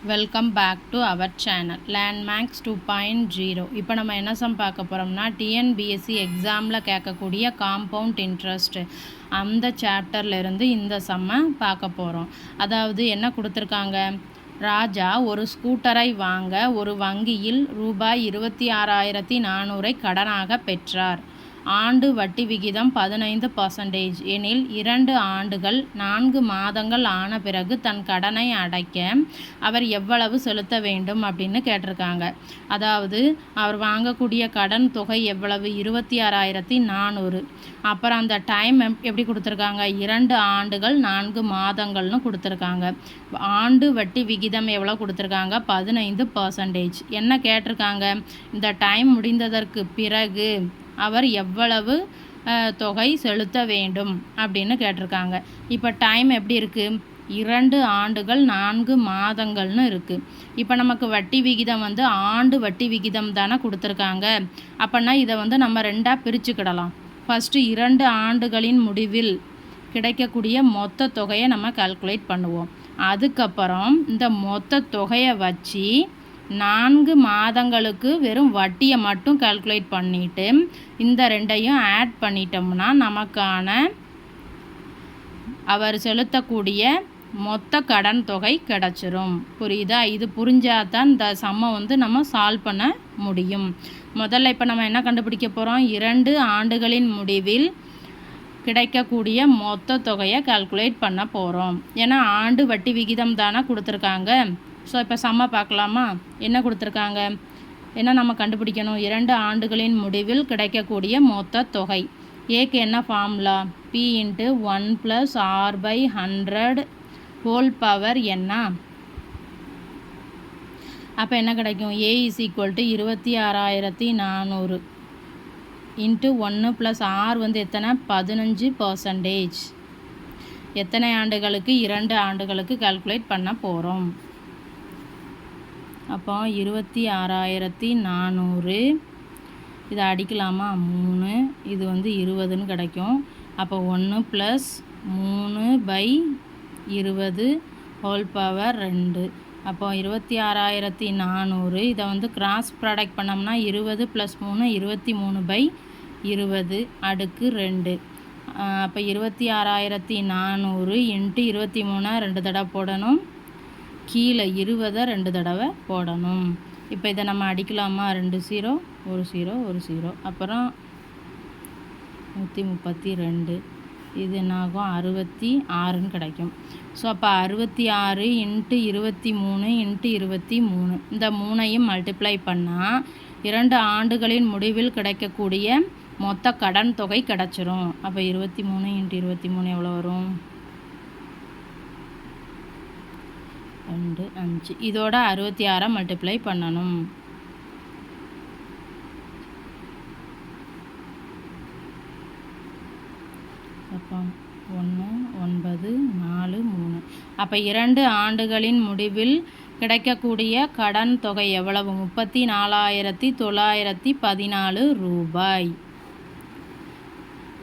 Welcome back to our channel landmarks 2.0. இப்போ நம்ம என்ன சம் பார்க்க போகிறோம்னா டிஎன்பிஎஸ்சி எக்ஸாமில் கேட்கக்கூடிய காம்பவுண்ட் இன்ட்ரெஸ்ட் அந்த சாப்டர்லேருந்து இந்த சம்மை பார்க்க போகிறோம். அதாவது என்ன கொடுத்துருக்காங்க, ராஜா ஒரு ஸ்கூட்டரை வாங்க ஒரு வங்கியில் ரூபாய் 26,400 கடனாக பெற்றார். ஆண்டு வட்டி விகிதம் 15% எனில் 2 ஆண்டுகள் 4 மாதங்கள் ஆன பிறகு தன் கடனை அடைக்க அவர் எவ்வளவு செலுத்த வேண்டும் அப்படின்னு கேட்டிருக்காங்க. அதாவது அவர் வாங்கக்கூடிய கடன் தொகை எவ்வளவு, 26,400. அப்புறம் அந்த டைம் எப்படி கொடுத்துருக்காங்க, 2 ஆண்டுகள் 4 மாதங்கள்னு கொடுத்துருக்காங்க. ஆண்டு வட்டி விகிதம் எவ்வளோ கொடுத்துருக்காங்க, 15%. என்ன கேட்டிருக்காங்க, இந்த டைம் முடிந்ததற்கு பிறகு அவர் எவ்வளவு தொகை செலுத்த வேண்டும் அப்படின்னு கேட்டிருக்காங்க. இப்போ டைம் எப்படி இருக்குது, 2 ஆண்டுகள் 4 மாதங்கள்னு இருக்குது. இப்போ நமக்கு வட்டி விகிதம் ஆண்டு வட்டி விகிதம் தானே கொடுத்துருக்காங்க. அப்படின்னா இதை நம்ம 2ஆக பிரிச்சுக்கிடலாம். ஃபஸ்ட்டு 2 ஆண்டுகளின் முடிவில் கிடைக்கக்கூடிய மொத்த தொகையை நம்ம கால்குலேட் பண்ணுவோம். அதுக்கப்புறம் இந்த மொத்த தொகையை வச்சு 4 மாதங்களுக்கு வெறும் வட்டியை மட்டும் கால்குலேட் பண்ணிவிட்டு இந்த 2ஐயும் ஆட் பண்ணிட்டோம்னா நமக்கான அவர் செலுத்தக்கூடிய மொத்த கடன் தொகை கிடச்சிரும். புரியுதா? இது புரிஞ்சாதான் இந்த சம்மை நம்ம சால்வ் பண்ண முடியும். முதல்ல இப்போ நம்ம என்ன கண்டுபிடிக்க போகிறோம், 2 ஆண்டுகளின் முடிவில் கிடைக்கக்கூடிய மொத்த தொகையை கால்குலேட் பண்ண போகிறோம். ஏன்னா ஆண்டு வட்டி விகிதம் தானே கொடுத்துருக்காங்க. ஸோ இப்போ சம்மை பார்க்கலாமா, என்ன கொடுத்துருக்காங்க, என்ன நம்ம கண்டுபிடிக்கணும், 2 ஆண்டுகளின் முடிவில் கிடைக்கக்கூடிய மொத்த தொகை. ஏக்கு என்ன formula, P × 1 + R/100 whole power என்ன. அப்போ என்ன கிடைக்கும், A = 26,400 × 1 + R எத்தனை, 15%. எத்தனை ஆண்டுகளுக்கு, 2 ஆண்டுகளுக்கு கால்குலேட் பண்ண போகிறோம். அப்போ 26,400 இதை அடிக்கலாமா, 3, இது 20ன்னு கிடைக்கும். அப்போ 1 + 3/20 ஹோல் பவர் 2. அப்போ 26,400 இதை கிராஸ் ப்ராடக்ட் பண்ணோம்னா 20 + 3 23/20 அடுக்கு 2. அப்போ 26,400 × 23 2 தடவை போடணும், கீழே 20 2 தடவை போடணும். இப்போ இதை நம்ம அடிக்கலாமா, 2 0 1 0 1 0, அப்புறம் 132. இது என்னாகும், 66ன்னு கிடைக்கும். ஸோ அப்போ 66 × 23 × 23 இந்த 3ஐயும் மல்டிப்ளை பண்ணால் 2 ஆண்டுகளின் முடிவில் கிடைக்கக்கூடிய மொத்த கடன் தொகை கிடச்சிரும். அப்போ 23 × 23 எவ்வளோ வரும், 2 5. இதோட 66 மல்டிப்ளை பண்ணணும். அப்போ 1 9 4 3. அப்போ 2 ஆண்டுகளின் முடிவில் கிடைக்கக்கூடிய கடன் தொகை எவ்வளவு, 34,914 ரூபாய்.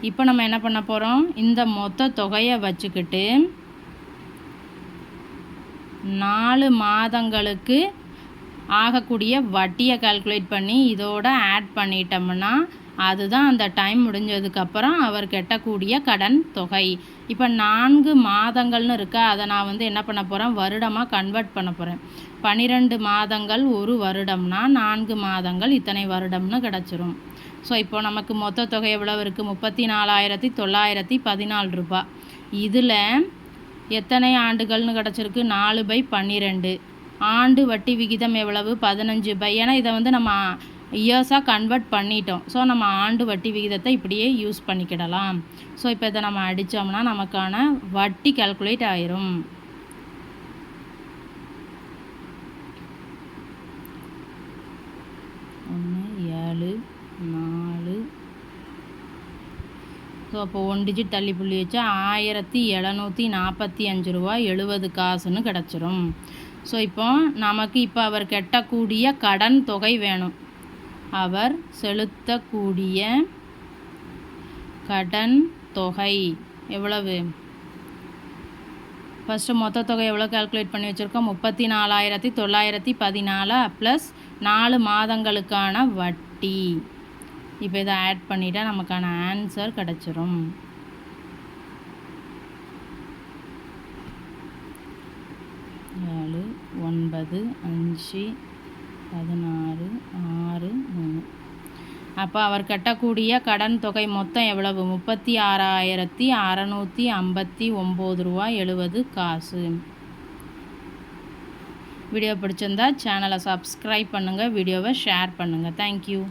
இப்போ நம்ம என்ன பண்ண போகிறோம், இந்த மொத்த தொகையை வச்சுக்கிட்டு 4 மாதங்களுக்கு ஆகக்கூடிய வட்டியை கால்குலேட் பண்ணி இதோட ஆட் பண்ணிட்டோம்னா அதுதான் அந்த டைம் முடிஞ்சதுக்கப்புறம் அவர் கட்டக்கூடிய கடன் தொகை. இப்போ 4 மாதங்கள்னு இருக்கா, அதை நான் என்ன பண்ண போகிறேன், வருடமாக கன்வெர்ட் பண்ண போகிறேன். 12 மாதங்கள் ஒரு வருடம்னா 4 மாதங்கள் இத்தனை வருடம்னு கிடச்சிரும். ஸோ இப்போ நமக்கு மொத்த தொகை எவ்வளோ இருக்குது, 34,914 ரூபாய். இதில் எத்தனை ஆண்டுகள்னு கிடச்சிருக்கு, 4/12. ஆண்டு வட்டி விகிதம் எவ்வளவு, 15. ஏன்னா இதை நம்ம இயர்ஸாக கன்வெர்ட் பண்ணிட்டோம். ஸோ நம்ம ஆண்டு வட்டி விகிதத்தை இப்படியே யூஸ் பண்ணிக்கிடலாம். ஸோ இப்போ இதை நம்ம அடித்தோம்னா நமக்கான வட்டி கால்குலேட் ஆயிரும். ஸோ அப்போ 1 டிஜிட் தள்ளி புள்ளி வச்சா 1,745 ரூபாய் 70 காசுன்னு கிடச்சிரும். ஸோ இப்போ நமக்கு அவர் கட்டக்கூடிய கடன் தொகை வேணும். அவர் செலுத்தக்கூடிய கடன் தொகை எவ்வளவு, ஃபஸ்ட்டு மொத்த தொகை எவ்வளோ கால்குலேட் பண்ணி வச்சுருக்கோம் 34,914 ப்ளஸ் 4 மாதங்களுக்கான வட்டி. இப்போ இதை ஆட் பண்ணிட்டா நமக்கான ஆன்சர் கிடச்சிரும். ஏழு 9 5 16 6 3. அப்போ அவர் கட்டக்கூடிய கடன் தொகை மொத்தம் எவ்வளவு 36,659 ரூபா 70 காசு. வீடியோ பிடிச்சிருந்தா சேனலை சப்ஸ்கிரைப் பண்ணுங்கள், வீடியோவை ஷேர் பண்ணுங்கள். தேங்க்யூ.